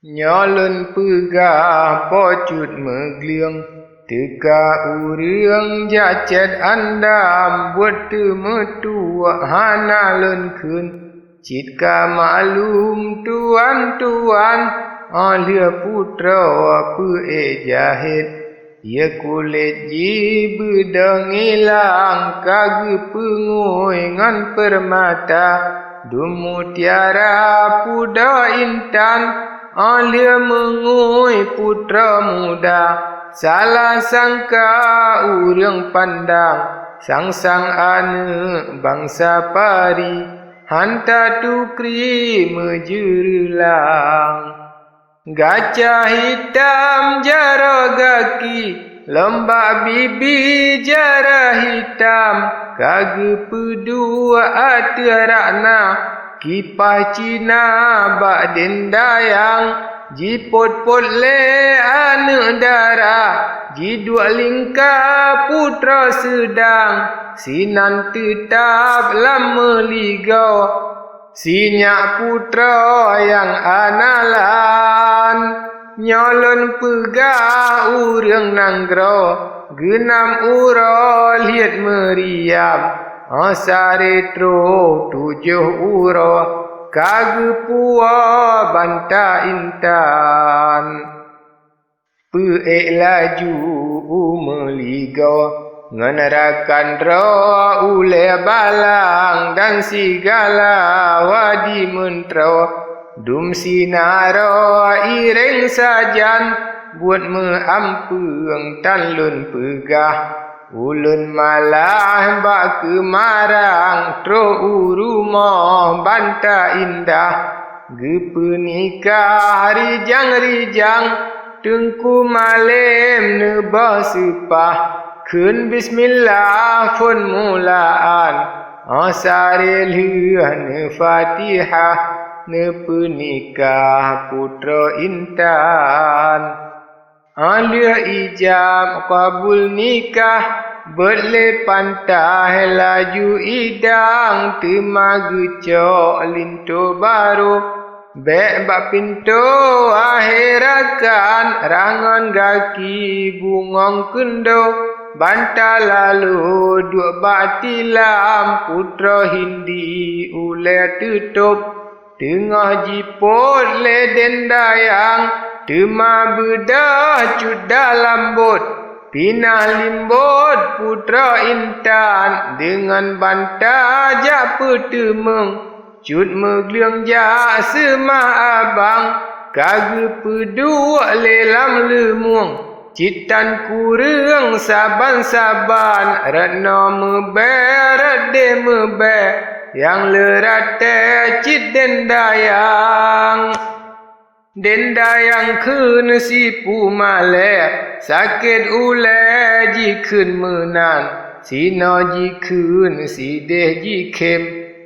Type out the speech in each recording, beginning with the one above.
Nyolun pegah pocut megeliang teka urang jacet andam buat temetua hana lun kun citka maklum tuan-tuan alia putra apa jahit ia kulit ji bedang ilang kage pengoi ngan permata dumu tiara puda intan alia mengoi putra muda salah sangka urang pandang sang-sang ane bangsa pari hanta tukri mejerelang gajah hitam jara gaki lembak bibi jara hitam kage pedua atirakna kipas Cina bak dendayang jipot-pot le anak darah jidua lingkar putra sedang sinan tetap lama ligau sinyak putra yang analan nyolon pegah urang nanggro genam uro liat meriam asaretro 7 uro kage puah banta intan peek laju meligau ngenerakan roh ule balang dan sigala wadi mentro dum sinaro iring sajan buat meampeng tan lun pegah ulun malah bak kemarang tro urumah banta indah gepenikah rijang-rijang tengku malam nebah sepah kun bismillah pun mulaan asare lian fatihah ne penikah putra intan alia ijab kabul nikah berle pantai laju idang temage cok linto baru bek bak pintu akhirakan rangan gaki bungong kendo banta lalu dua batilam putra hindi ule tutup tengah jipot le dendayang tema bedah cuda lambut pinah limbut putra intan dengan banta japa temeng cut megeliang ja semah abang kage pedua lelam lemung citan kurang saban-saban ratna meber de meber yang lerate cit dendayang dendayang kun sipu male sakit ule jikun menan sino jikun sideh jikem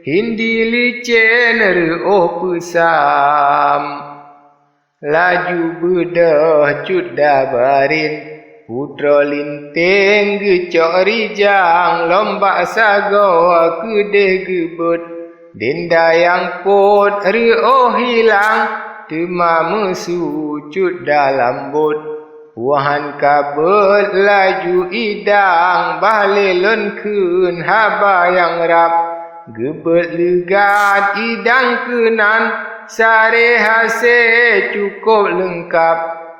hindi licen o pusam laju bedah cuda barin putra linteng gecok rijang lombak sago kedeh gebut dendayang pot o hilang tema mesucut dalam bot wahan kabut laju idang balelon kun haba yang rap gebet legat idang kenan sare hase cukup lengkap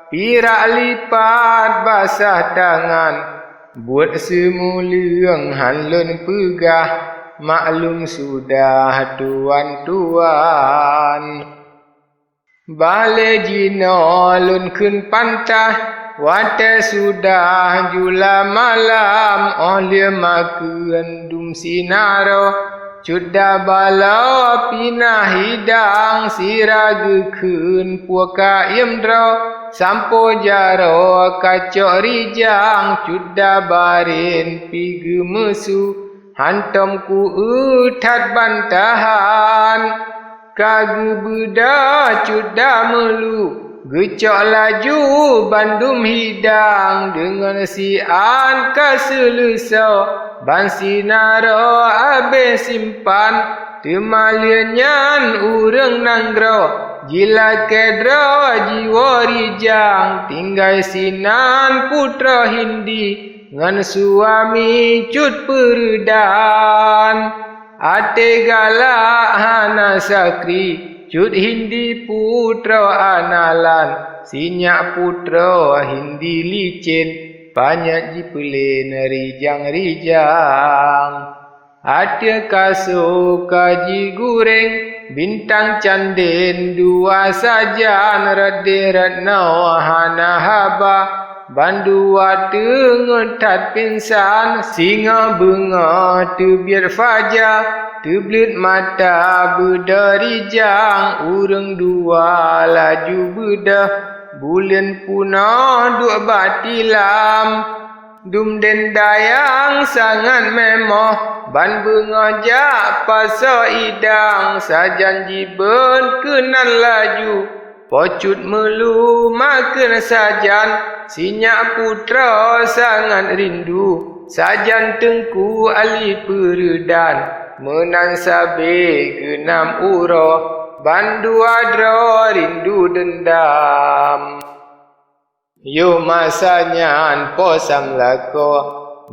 pirak lipat basah tangan buat semulung hanlun pegah maklum sudah tuan-tuan bale jino lun kun pantah wate sudah jula malam oleh makan dum sinaro cuda bala pinah hidang sirage kun puaka imdro sampo jaro kacok rijang cuda barin pige mesu hantam ku utat bantahan kage bedah cuda melu gecok laju bandum hidang dengan sian kaselusau ban sinaro abe simpan Temalianyan urang nanggro Jila kedro jiwa rijang Tinggai sinan putra hindi Ngan suami cut peredan Ate galak hana sakri Cut hindi putra analan Sinyak putra hindi licin Banyak jipelin rijang-rijang Ada kasuk kaji goreng Bintang candin dua sajan Radih ratna hana haba Bandua tengetat pinsan Singa bunga terbiar fajar Terblit mata berdarijang Urang dua laju bedah Bulan punah dua batilam Dum den dayang sangat memoh Ban bengajak pasal idang Sajan jiben kenan laju Pocut melu makan sajan Sinyak putra sangat rindu Sajan tengku ali peredan Menan sabe genam uro Bandu adro rindu dendam Yo masanya posam lako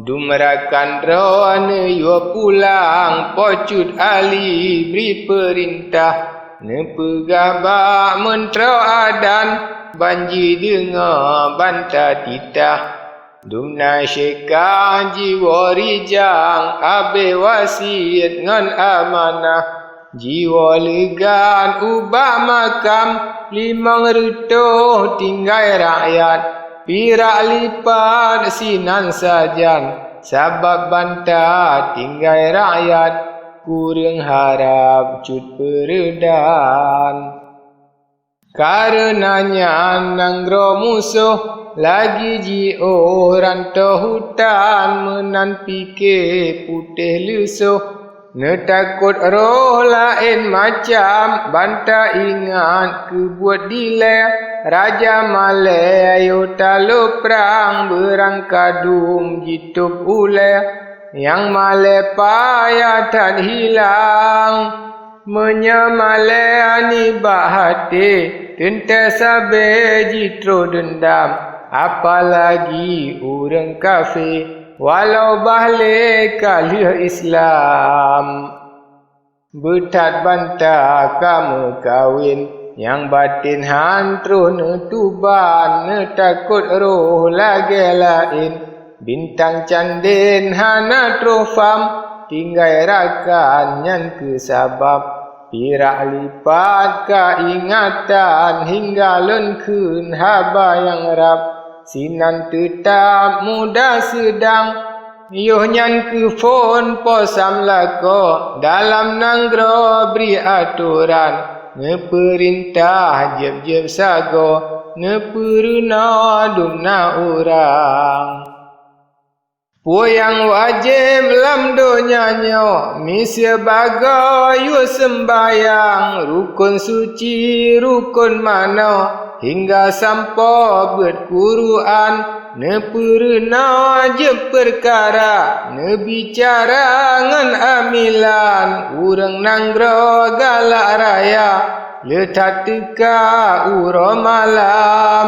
Dumrakan drone yo pulang Pocut ali beri perintah Nepegabak mentera adan Banji dengar bantah titah Dumna syekah jiwa rijang Abe wasiat ngan amanah Jiwa legan ubah makam 5 retuh tinggai rakyat Pirak lipat sinan sajan Sabab bantah tinggai rakyat Kurang harap cut peredan Karenanya nanggro musuh Lagi ji orang hutan Menan fikir putih lusuh Netakut roh lain macam Bantah ingat kebuat dilek Raja Malay ayo talu perang Berangkadum jitup ulek Yang Malay payah tak hilang Menyamalay ani bahati Tente sabe jitro dendam Apalagi orang kafir Walau balik kali Islam Betat bantah kamu kawin Yang batin hantru netuban Netakut roh lagi lain Bintang candin hana trofam Tinggai rakan yang kesabab Pirak lipat keingatan Hingga lenkun haba yang rap Sinan tetap muda sedang Yoh nyan ke phone posam lako Dalam nanggro beri aturan Ngeperintah jeb-jeb sago Ngeperuna dumna orang Poyang wajib lam donyanya Misya baga yu sembayang Rukun suci rukun mana Hingga sampai berkuruan Neperna je perkara Nebicara ngan amilan Urang nanggro galak raya Letak teka uro malam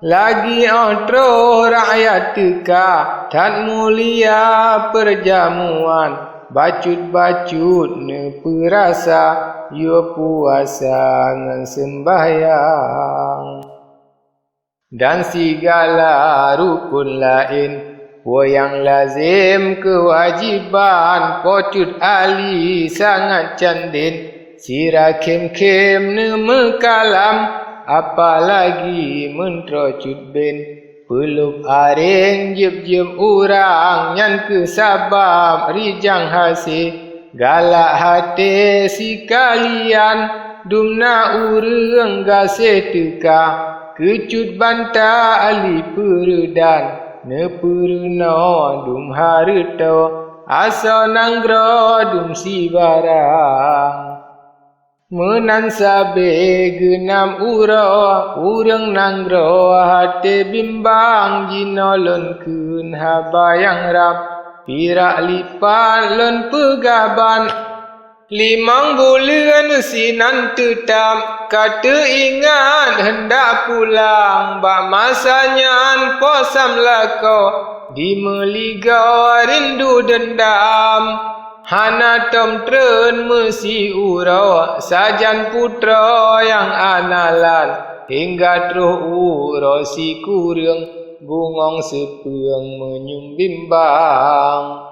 Lagi otro rakyat teka Tak mulia perjamuan Bacut-bacut neperasa Yo puasa ngan sembahyang Dan segala rukun lain Poyang lazim kewajiban Pocut ali sangat candin Sira kem-kem nema kalam Apalagi mentera cut ben Peluk aring jeb-jeb urang Nyan kesabab rijang hasih Galak hati si kalian Dumna urang gasih teka Kecut bantah ali peredan Neperna dum harta Asa nanggro dum si barang Menan sabe genam ura Urang nanggro hati bimbang Jinolon kun haba yang rap Pirak lipat lon pegaban Limang bulan sinan tetap kata ingat hendak pulang bak masanya posam lako di meliga rindu dendam hana tom tren mesi urau sajan putra yang analan hingga terus urau si kurang bungong sepeung menyum bimbang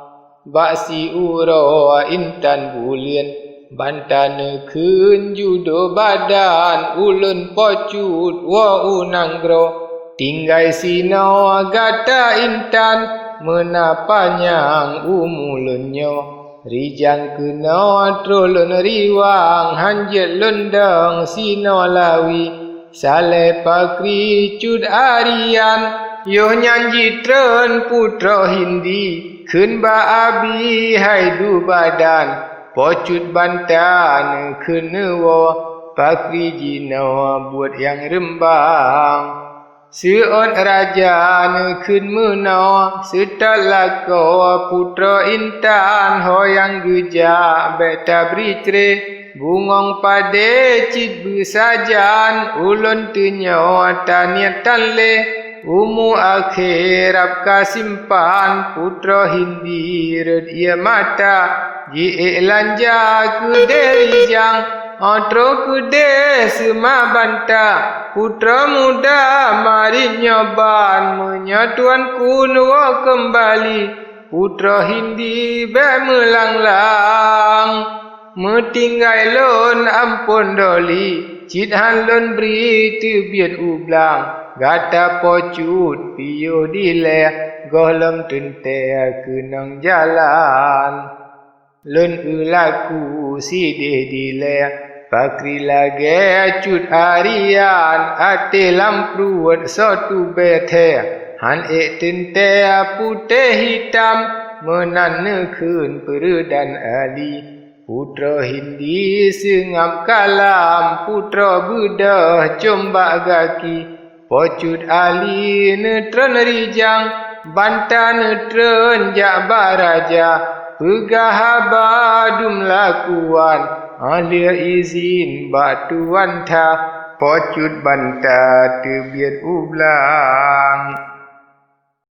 bak si urau intan bulian bantane keun judo badan ulun pocut wa unanggro tinggai sino gata intan menapanyang umulunyo rijang kena trolun riwang hanjet lundang sino lawi sale pakri cud arian yo nyanji tren putra hindi keun ba abi hai du badan pocut bantan kena wo pakri jino buat yang rembang seon raja keun meno setalako putra intan hoyang geja beta britre bungong pade cit besajan ulun tenyo taniat tanle umu akhirap kasimpan putra hindi red ia mata ji lanja kuderi jang otro kude sema banta putra muda mari nyoban menyatuan kunwa kembali putra hindi be melanglang metinggai lon ampun doli cit han lon beri tu bian ublang gata pocut piyo dile golem tente kenang jalan lun ulaku si de dile pakri lage cut arian ate lampruat sotu bethe han e tente putih hitam menane keun peredan ali putra hindi sengam kalam putra budah combak gaki pocut ali netren rijang banta netren jak baraja pegah badum lakuan alia izin batuan ta pocut banta tebiat ublang